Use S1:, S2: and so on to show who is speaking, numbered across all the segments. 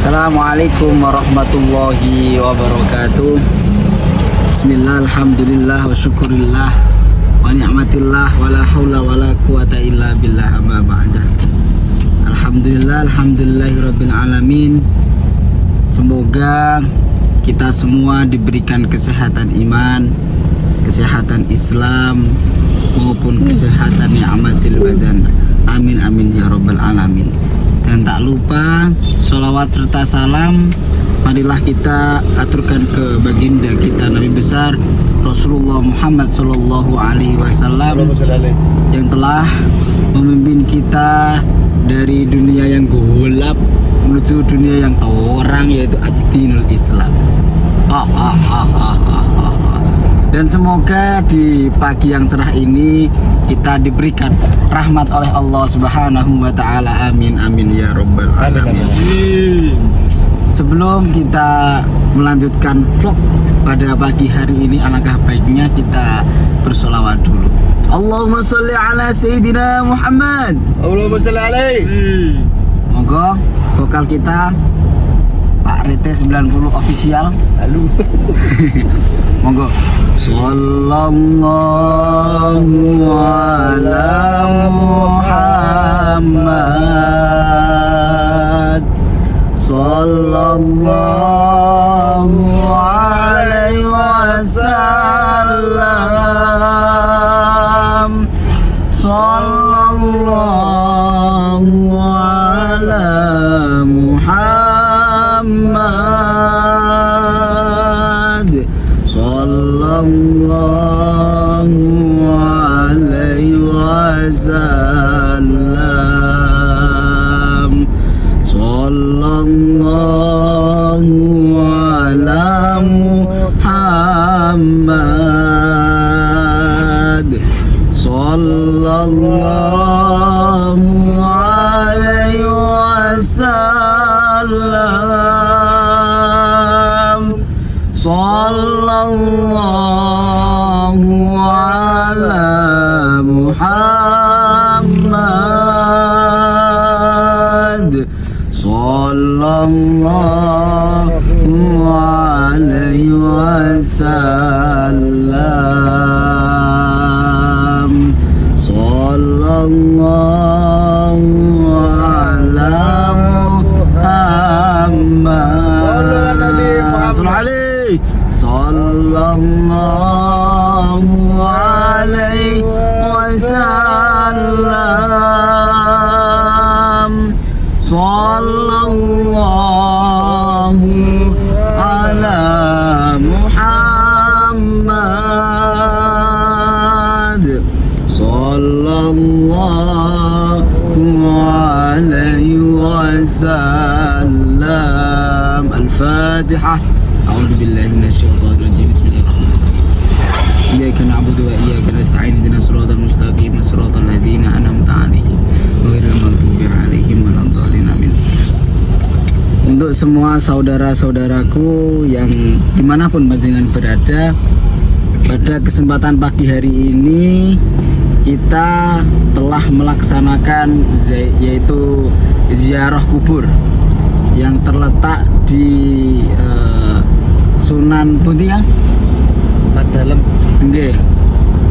S1: Assalamualaikum warahmatullahi wabarakatuh. Bismillah, alhamdulillah, wa syukurillah, wa ni'matillah, wa la hawla wa la quwata illa billah, amma ba'da. Alhamdulillahi rabbil alamin. Semoga kita semua diberikan kesehatan iman, kesehatan Islam, maupun kesehatan ni'matil badan. Amin amin ya rabbal alamin. Dan tak lupa sholawat serta salam marilah kita aturkan ke baginda kita Nabi besar Rasulullah Muhammad Sallallahu Alaihi Wasallam yang telah memimpin kita dari dunia yang gelap menuju dunia yang terang, yaitu ad-dinul Islam. Dan semoga di pagi yang cerah ini kita diberikan rahmat oleh Allah Subhanahu wa taala. Amin amin ya rabbal alamin. Sebelum kita melanjutkan vlog pada pagi hari ini, alangkah baiknya kita bersolawat dulu. Allahumma sholli ala Sayyidina Muhammad.
S2: Allahumma sholli alaihi.
S1: Monggo vokal kita Pak Rete 90 official.
S2: Halo.
S1: Monggo. Sallallahu ala Muhammad. Sallallahu alaihi wasallam. Sallallahu ala Muhammad. Sallallahu alaihi wasallam. Sallallahu ala Muhammad. Sallallahu alaihi wasallam. Sallallahu ala Muhammad. Sallallahu alaihi wasallam. Sallallahu ala Muhammad. Sallallahu alaihi wasallam. Sallallahu ala Muhammad. Sallallahu alaihi wasallam. Al-Fatihah. A'udzu billahi minasyaitonir rajim. Bismillahirrahmanirrahim. Iyyaka na'budu wa iyyaka nasta'in. Ihdinas siratal mustaqim, siratal ladzina an'amta 'alaihim ghairil maghdubi 'alaihim waladdallin. Amin. Untuk semua saudara-saudaraku yang dimanapun panjenengan berada, pada kesempatan pagi hari ini kita telah melaksanakan yaitu ziarah kubur yang terletak di Sunan Pundi kan?
S2: Medalem.
S1: Nggih.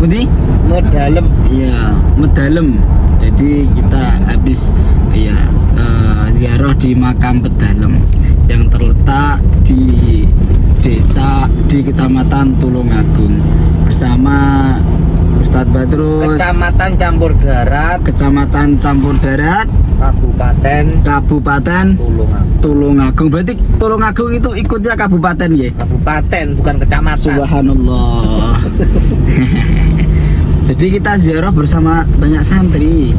S1: Pundi?
S2: Medalem.
S1: Iya, Medalem. Jadi kita habis ziarah di makam Medalem yang terletak di desa di Kecamatan Tulungagung bersama Ustadz Badrus.
S2: Kecamatan Campur Darat.
S1: Kecamatan Campur Darat. Kabupaten Tulungagung. Berarti Tulungagung itu ikutnya kabupaten ya?
S2: Kabupaten, bukan kecamatan.
S1: Subhanallah. Jadi kita ziarah bersama banyak santri.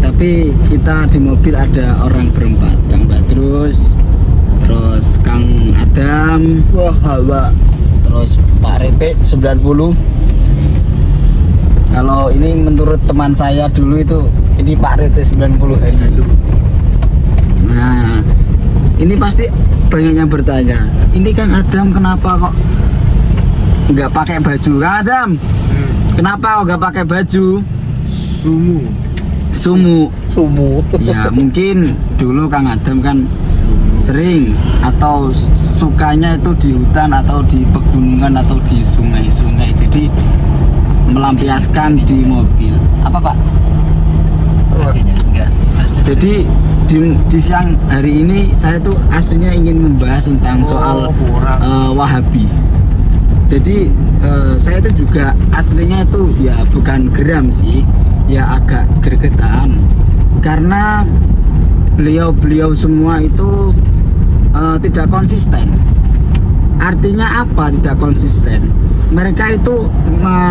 S1: Tapi kita di mobil ada orang berempat, Kang Badrus, terus Kang Adam, terus Pak Rete 90. Kalau ini menurut teman saya dulu itu, ini Pak Rete 90 hari dulu. Nah, ini pasti banyak yang bertanya, ini Kang Adam kenapa kok nggak pakai baju? Kang Adam, kenapa kok nggak pakai baju? Sumu. Ya mungkin dulu Kang Adam kan sering atau sukanya itu di hutan atau di pegunungan atau di sungai-sungai. Jadi melampiaskan di mobil. Apa Pak?
S2: Aslinya enggak.
S1: Jadi di siang hari ini saya tuh aslinya ingin membahas tentang soal Wahabi. Jadi saya itu juga aslinya itu ya bukan geram sih, ya agak gregetan karena beliau semua itu tidak konsisten. Artinya apa tidak konsisten? Mereka itu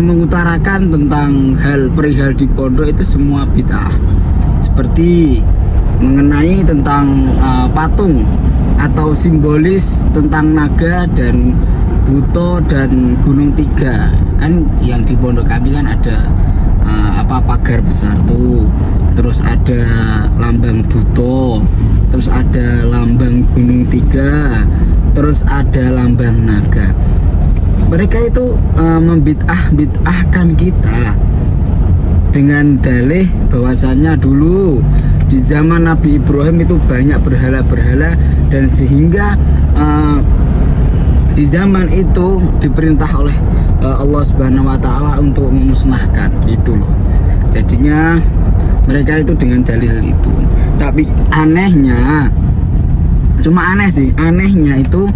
S1: mengutarakan tentang hal perihal di pondok itu semua bid'ah. Seperti mengenai tentang patung atau simbolis tentang naga dan buto dan gunung tiga. Kan yang di pondok kami kan ada pagar besar tuh, terus ada lambang buto, terus ada lambang gunung tiga, terus ada lambang naga. Mereka itu membid'ahkan kita dengan dalih bahwasannya dulu di zaman Nabi Ibrahim itu banyak berhala-berhala dan sehingga di zaman itu diperintah oleh Allah Subhanahu wa taala untuk memusnahkan gitu loh. Jadinya mereka itu dengan dalil itu. Tapi anehnya, cuma aneh sih, anehnya itu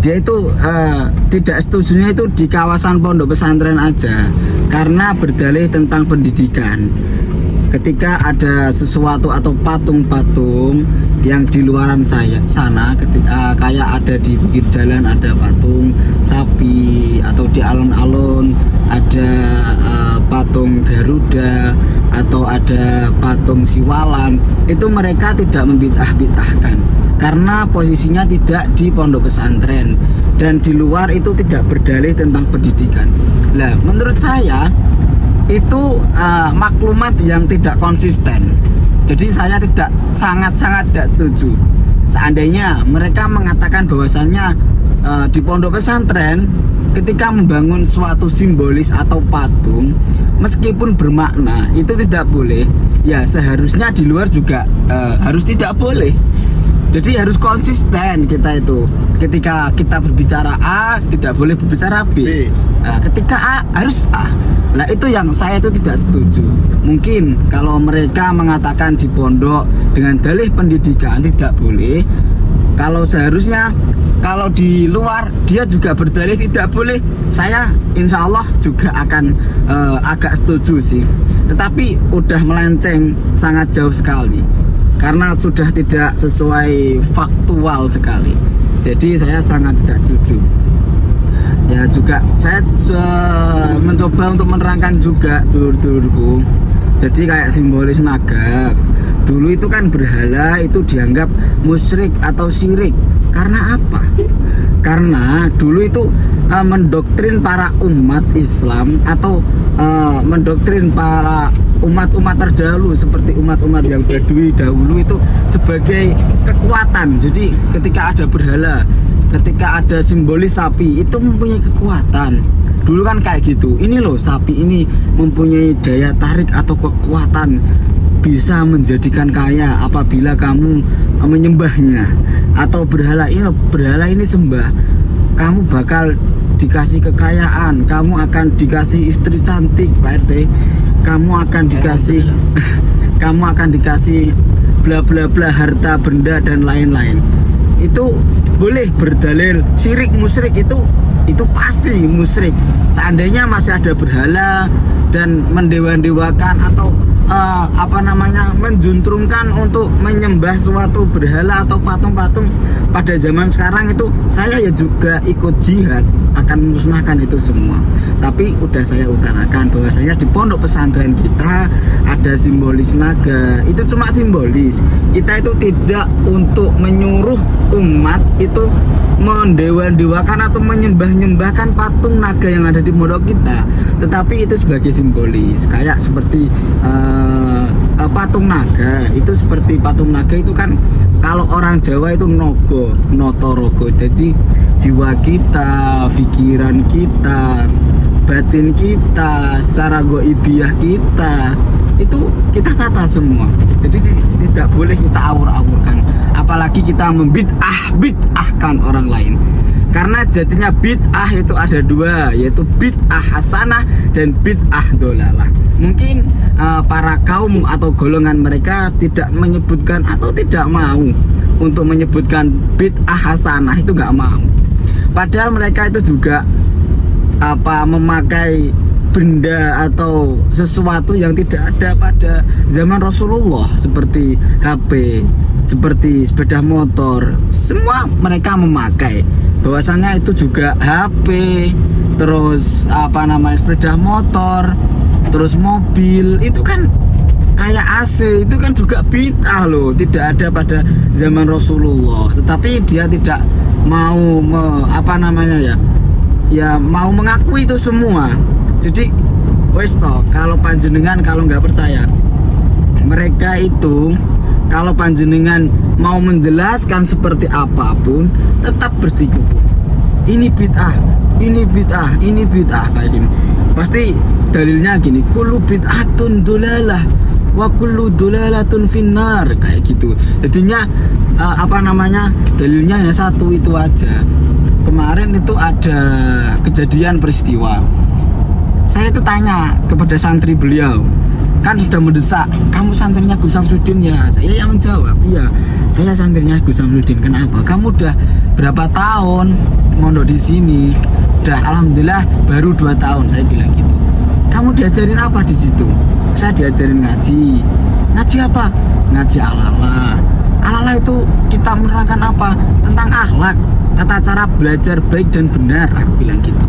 S1: dia itu tidak setujunya itu di kawasan pondok pesantren aja, karena berdalih tentang pendidikan. Ketika ada sesuatu atau patung-patung yang di luaran sana, kayak ada di pinggir jalan ada patung sapi, atau di alun-alun ada patung Garuda, atau ada patung Siwalan, itu mereka tidak membid'ah-bid'ahkan karena posisinya tidak di pondok pesantren dan di luar itu tidak berdalih tentang pendidikan. Nah, menurut saya itu maklumat yang tidak konsisten. Jadi saya sangat-sangat tidak setuju. Seandainya mereka mengatakan bahwasannya di pondok pesantren ketika membangun suatu simbolis atau patung meskipun bermakna itu tidak boleh, ya seharusnya di luar juga harus tidak boleh. Jadi harus konsisten kita itu. Ketika kita berbicara A, tidak boleh berbicara B. Ketika A harus A. Nah itu yang saya itu tidak setuju. Mungkin kalau mereka mengatakan di pondok dengan dalih pendidikan tidak boleh, kalau seharusnya kalau di luar dia juga berdalih tidak boleh, saya insya Allah juga akan agak setuju sih. Tetapi udah melenceng sangat jauh sekali karena sudah tidak sesuai faktual sekali. Jadi saya sangat tidak setuju. Ya juga saya mencoba untuk menerangkan juga dulur-dulurku. Jadi kayak simbolis naga dulu itu kan berhala itu dianggap musyrik atau syirik. Karena apa? Karena dulu itu mendoktrin para umat Islam atau mendoktrin para umat-umat terdahulu seperti umat-umat yang Badui dahulu itu sebagai kekuatan. Jadi ketika ada berhala, ketika ada simbolis sapi itu mempunyai kekuatan. Dulu kan kayak gitu. Ini loh sapi ini mempunyai daya tarik atau kekuatan, bisa menjadikan kaya apabila kamu menyembahnya. Atau berhala ini sembah, kamu bakal dikasih kekayaan, kamu akan dikasih istri cantik Pak RT, kamu akan dikasih kamu akan dikasih bla bla bla harta benda dan lain-lain. Itu boleh berdalil syirik musyrik, itu pasti musyrik. Seandainya masih ada berhala dan mendewa-dewakan atau menjuntrungkan untuk menyembah suatu berhala atau patung-patung pada zaman sekarang, itu saya ya juga ikut jihad akan memusnahkan itu semua. Tapi udah saya utarakan bahwasanya di pondok pesantren kita ada simbolis naga, itu cuma simbolis. Kita itu tidak untuk menyuruh umat itu mendewa-dewakan atau menyembah-nyembahkan patung naga yang ada di pondok kita, tetapi itu sebagai simbolis. Kayak seperti patung naga itu, seperti patung naga itu kan kalau orang Jawa itu nogo, notorogo. Jadi jiwa kita, pikiran kita, batin kita, secara goibiyah kita itu kita tata semua. Jadi tidak boleh kita awur-awurkan. apalagi kita bid'ahkan orang lain. Karena sejatinya bid'ah itu ada dua, yaitu bid'ah hasanah dan bid'ah dolalah. Mungkin para kaum atau golongan mereka tidak menyebutkan atau tidak mau untuk menyebutkan bid'ah hasanah, itu nggak mau. Padahal mereka itu juga memakai benda atau sesuatu yang tidak ada pada zaman Rasulullah, seperti HP, seperti sepeda motor, semua mereka memakai. Bahwasanya itu juga HP, terus sepeda motor, terus mobil, itu kan kayak AC, itu kan juga bid'ah loh, tidak ada pada zaman Rasulullah. Tetapi dia tidak mau mau mengakui itu semua. Jadi wes toh, kalau panjenengan kalau nggak percaya, mereka itu kalau panjenengan mau menjelaskan seperti apapun, tetap bersikukuh. Ini bid'ah, ini bid'ah, ini bid'ah kayak gini. Pasti dalilnya gini, kullu bid'atun dolalah wa kullu dolalatun finnar, kayak gitu. Jadinya dalilnya hanya satu itu aja. Kemarin itu ada kejadian peristiwa. Saya itu tanya kepada santri beliau, kan sudah mendesak, kamu santrinya Gus Samsudin ya? Saya yang menjawab, iya, saya santrinya Gus Samsudin. Kenapa? Kamu udah berapa tahun mondok di sini? Udah alhamdulillah baru 2 tahun. Saya bilang gitu. Kamu diajarin apa di situ? Saya diajarin ngaji. Ngaji apa? Ngaji ala-ala. Ala-ala itu kita menerangkan apa? Tentang akhlak, tata cara belajar baik dan benar, aku bilang gitu.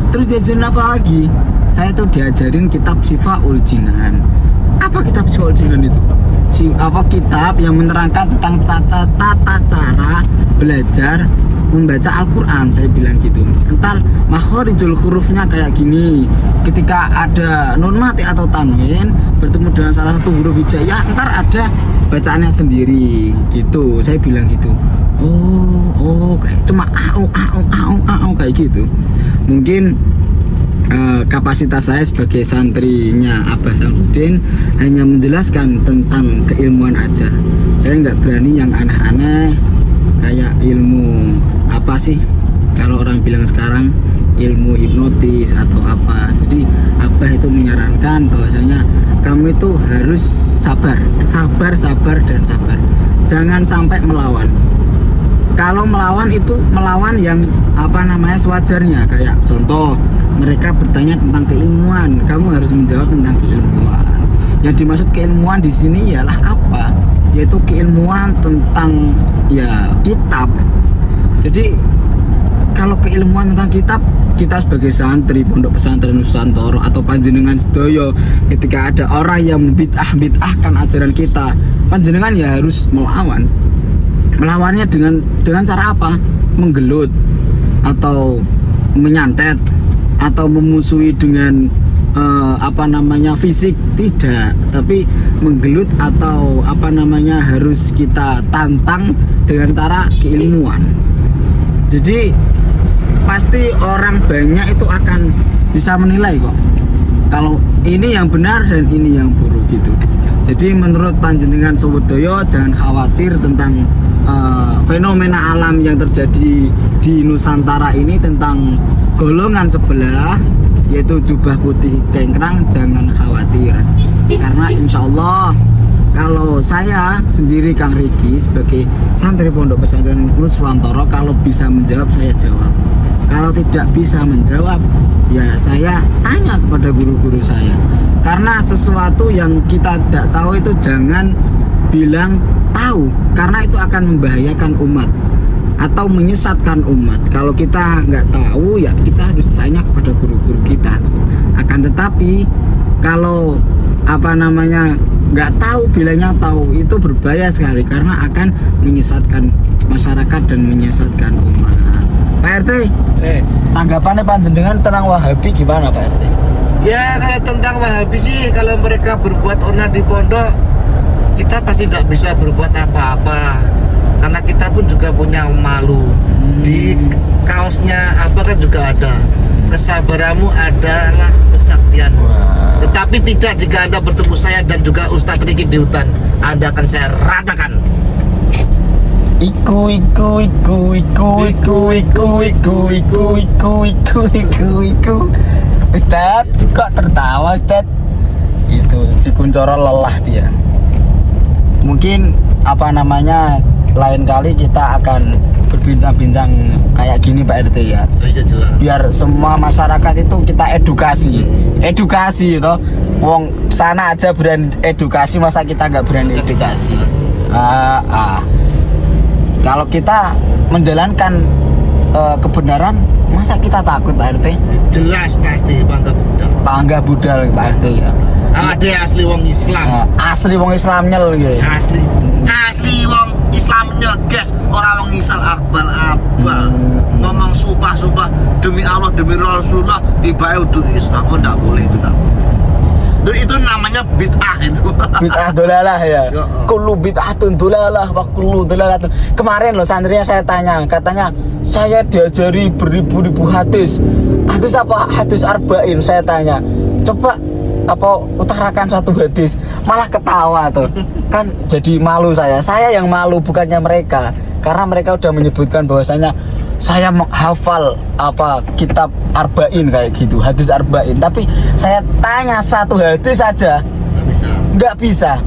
S1: Terus diajarin apa lagi? Saya tuh diajarin kitab Syifaul Jinan. Apa kitab Syifaul Jinan itu? Kitab yang menerangkan tentang tata cara belajar membaca Al-Quran. Saya bilang gitu. Entar makhorijul hurufnya kayak gini. Ketika ada nun mati atau tanwin bertemu dengan salah satu huruf hijaiyah, entar ada bacaannya sendiri gitu. Saya bilang gitu. Oh, kayak cuma kayak gitu. Mungkin kapasitas saya sebagai santrinya Abah Samsudin hanya menjelaskan tentang keilmuan aja. Saya nggak berani yang aneh-aneh kayak ilmu apa sih kalau orang bilang sekarang, ilmu hipnotis atau apa. Jadi Abah itu menyarankan bahwasanya kamu itu harus sabar, dan sabar. Jangan sampai melawan. Kalau melawan itu melawan yang sewajarnya. Kayak contoh, mereka bertanya tentang keilmuan, kamu harus menjawab tentang keilmuan. Yang dimaksud keilmuan di sini ialah apa? Yaitu keilmuan tentang kitab. Jadi kalau keilmuan tentang kitab, kita sebagai santri Pondok Pesantren Nusantara atau panjenengan sedoyo, ketika ada orang yang bid'ahkan ajaran kita, panjenengan ya harus melawan. Melawannya dengan cara apa? Menggelut atau menyantet atau memusuhi dengan fisik, tidak, tapi menggelut atau harus kita tantang dengan cara keilmuan. Jadi pasti orang banyak itu akan bisa menilai kok kalau ini yang benar dan ini yang buruk gitu. Jadi menurut panjenengan Sowedoyo jangan khawatir tentang fenomena alam yang terjadi di Nusantara ini, tentang golongan sebelah yaitu jubah putih cengkrang. Jangan khawatir, karena insya Allah kalau saya sendiri Kang Riki sebagai santri Pondok Pesantren Nuswantoro, kalau bisa menjawab saya jawab, kalau tidak bisa menjawab ya saya tanya kepada guru-guru saya. Karena sesuatu yang kita tidak tahu itu jangan bilang tahu, karena itu akan membahayakan umat atau menyesatkan umat. Kalau kita nggak tahu ya kita harus tanya kepada guru-guru kita. Akan tetapi kalau nggak tahu bilangnya tahu, itu berbahaya sekali karena akan menyesatkan masyarakat dan menyesatkan umat. Pak RT, tanggapannya panjenengan tentang Wahabi gimana Pak RT?
S3: Ya kalau tentang Wahabi sih, kalau mereka berbuat onar di pondok, kita pasti tidak bisa berbuat apa-apa, karena kita pun juga punya malu. Di kaosnya apa kan juga ada, kesabaranmu adalah kesaktianmu. Tetapi tidak jika Anda bertemu saya dan juga Ustadz Riki di hutan, Anda akan saya ratakan.
S1: Iku Ustad, kok tertawa Ustad? Itu si Kuncoro lelah dia. Mungkin apa namanya lain kali kita akan berbincang-bincang kayak gini Pak RT ya.
S3: Iya jelas.
S1: Biar semua masyarakat itu kita edukasi itu. Wong sana aja berani edukasi, masa kita nggak berani edukasi? Kalau kita menjalankan kebenaran, masa kita takut Pak RT?
S3: Jelas pasti bangga budal
S1: Pak RT ya.
S3: Ada asli wong Islam.
S1: Asli wong Islam nyel gitu.
S3: Asli wong Islam nyeges, orang wong Islam abal-abal. Ngomong sumpah demi Allah demi Rasulullah tiba udah Islam. Oh enggak boleh itu enggak. Itu namanya bid'ah itu.
S1: Bid'ah dolalah ya. Kullu bid'atun dolalah wa kullu dolalatun. Kemarin loh santrinya saya tanya, katanya saya diajari beribu-ribu hadis. Hadis apa? Hadis arba'in. Saya tanya, coba apa utarakan satu hadis. Malah ketawa tuh. Kan jadi malu saya. Saya yang malu bukannya mereka. Karena mereka udah menyebutkan bahwasanya saya menghafal apa kitab arba'in kayak gitu, hadis arba'in, tapi saya tanya satu hadis saja nggak bisa.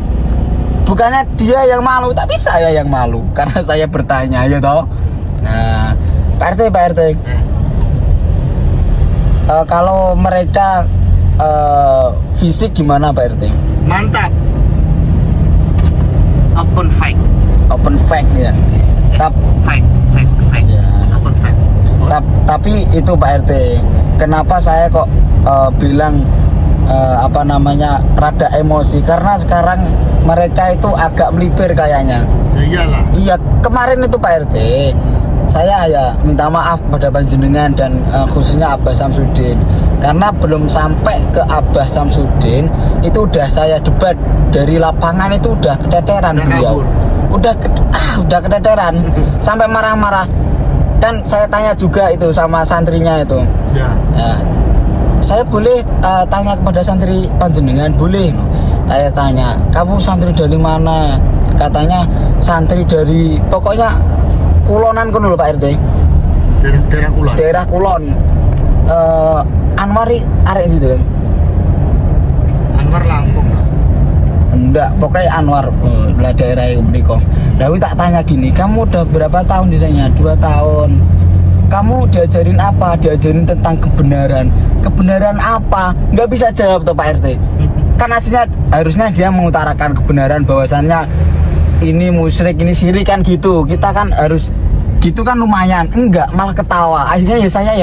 S1: Bukannya dia yang malu, tapi saya yang malu karena saya bertanya ya toh. Nah, Pak RT kalau mereka fisik gimana Pak RT?
S3: Mantap. Open fact
S1: ya.
S3: Fact.
S1: Ya.
S3: Open fact.
S1: Tapi itu Pak RT, kenapa saya kok bilang apa namanya rada emosi, karena sekarang mereka itu agak melipir kayaknya.
S3: Ya iyalah.
S1: Iya, kemarin itu Pak RT saya ya minta maaf pada panjenengan dan khususnya Abah Samsudin, karena belum sampai ke Abah Samsudin itu udah saya debat dari lapangan, itu udah keteteran beliau. Udah keteteran sampai marah-marah. Dan saya tanya juga itu sama santrinya itu. Ya, saya boleh tanya kepada santri panjenengan? Boleh. Saya tanya, kamu santri dari mana? Katanya santri dari pokoknya Kulonan kono lho Pak RT.
S3: Daerah Kulon.
S1: Daerah Kulon. Anwar arek itu kan?
S3: Anwar Lampung loh.
S1: Enggak, pokoknya Anwar lah daerah itu. Lalu tak tanya gini, kamu udah berapa tahun di sana? 2 tahun. Kamu diajarin apa? Diajarin tentang kebenaran. Kebenaran apa? Nggak bisa jawab tuh Pak RT. Kan aslinya harusnya dia mengutarakan kebenaran bahwasannya ini musyrik, ini syirik kan gitu. Kita kan harus gitu kan lumayan. Enggak, malah ketawa. Akhirnya ya saya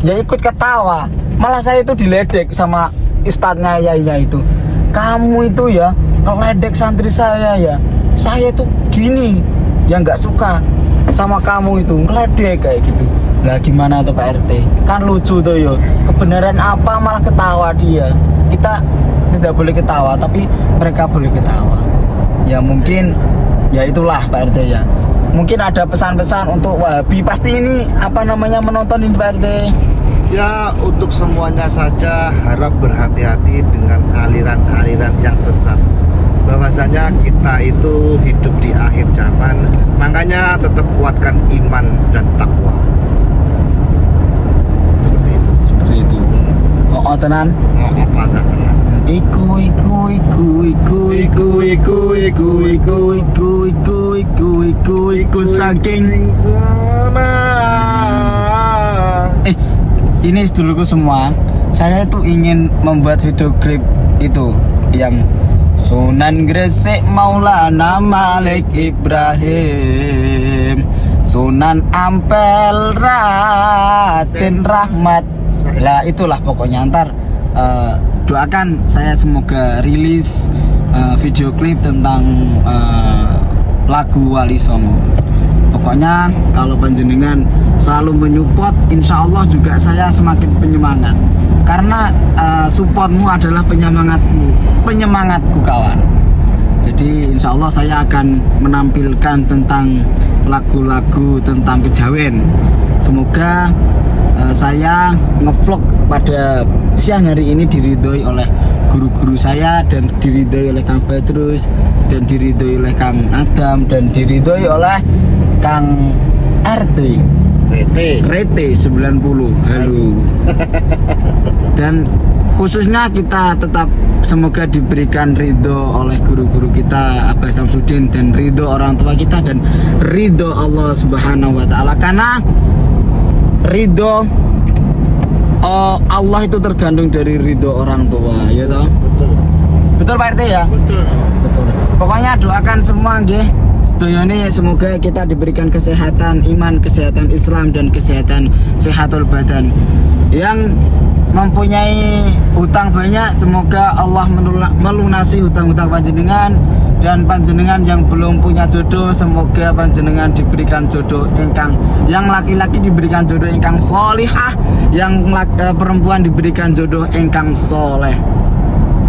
S1: ya ikut ketawa. Malah saya itu diledek sama ustadznya yainya itu. Kamu itu ya ngeledek santri saya ya. Saya itu gini, yang nggak suka sama kamu itu ngeledek kayak gitu. Lah gimana tuh Pak RT? Kan lucu tuh yo. Kebenaran apa malah ketawa dia. Kita tidak boleh ketawa, tapi mereka boleh ketawa. Ya mungkin ya itulah Pak RT ya. Mungkin ada pesan-pesan untuk Wahabi, pasti ini apa namanya menonton ini Pak RT.
S3: Ya untuk semuanya saja harap berhati-hati dengan aliran-aliran yang sesat. Bahwasanya kita itu hidup di akhir zaman, makanya tetap kuatkan iman dan takwa.
S1: Seperti itu. Oh tenan.
S3: Oh apa tenan.
S1: Iku saking. Ini sedulurku semua, saya itu ingin membuat video klip itu yang Sunan Gresik Maulana Malik Ibrahim, Sunan Ampel Raden Rahmat. Lah itulah pokoknya ntar doakan saya semoga rilis video klip tentang lagu Wali Songo. Pokoknya kalau panjenengan selalu menyupport, insya Allah juga saya semakin penyemangat. Karena supportmu adalah penyemangatku kawan. Jadi insya Allah saya akan menampilkan tentang lagu-lagu tentang kejawen. Semoga saya ngevlog pada siang hari ini diridhoi oleh guru-guru saya dan diridhoi oleh Kang Petrus dan diridhoi oleh Kang Adam dan diridhoi oleh Kang Rete 90. Halo. Dan khususnya kita tetap semoga diberikan ridho oleh guru-guru kita Abah Samsudin dan ridho orang tua kita dan ridho Allah Subhanahu wa taala, karena ridho Allah itu tergantung dari ridho orang tua, ya toh? Betul Pak RT ya? Betul. Pokoknya doakan semua nggih. Sedoyone semoga kita diberikan kesehatan iman, kesehatan Islam dan kesehatan sehatul badan. Yang mempunyai hutang banyak semoga Allah melunasi hutang-hutang panjenengan, dan panjenengan yang belum punya jodoh semoga panjenengan diberikan jodoh ingkang, yang laki-laki diberikan jodoh ingkang solihah, yang perempuan diberikan jodoh ingkang soleh.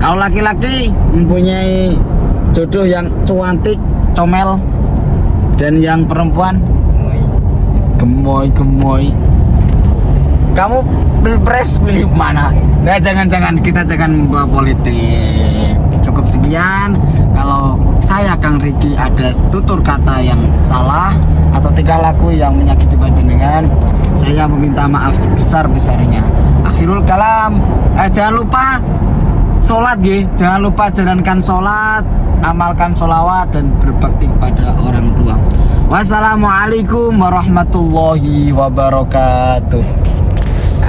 S1: Kalau laki-laki mempunyai jodoh yang cuantik, comel, dan yang perempuan gemoy. Kamu pilpres pilih mana? Nah, jangan kita jangan membawa politik. Cukup sekian. Kalau saya Kang Riki ada tutur kata yang salah atau tingkah laku yang menyakiti panjenengan, saya meminta maaf sebesar-besarnya. Akhirul kalam. Jangan lupa sholat nggih. Jangan lupa jalankan sholat, amalkan sholawat dan berbakti kepada orang tua. Wassalamualaikum warahmatullahi wabarakatuh.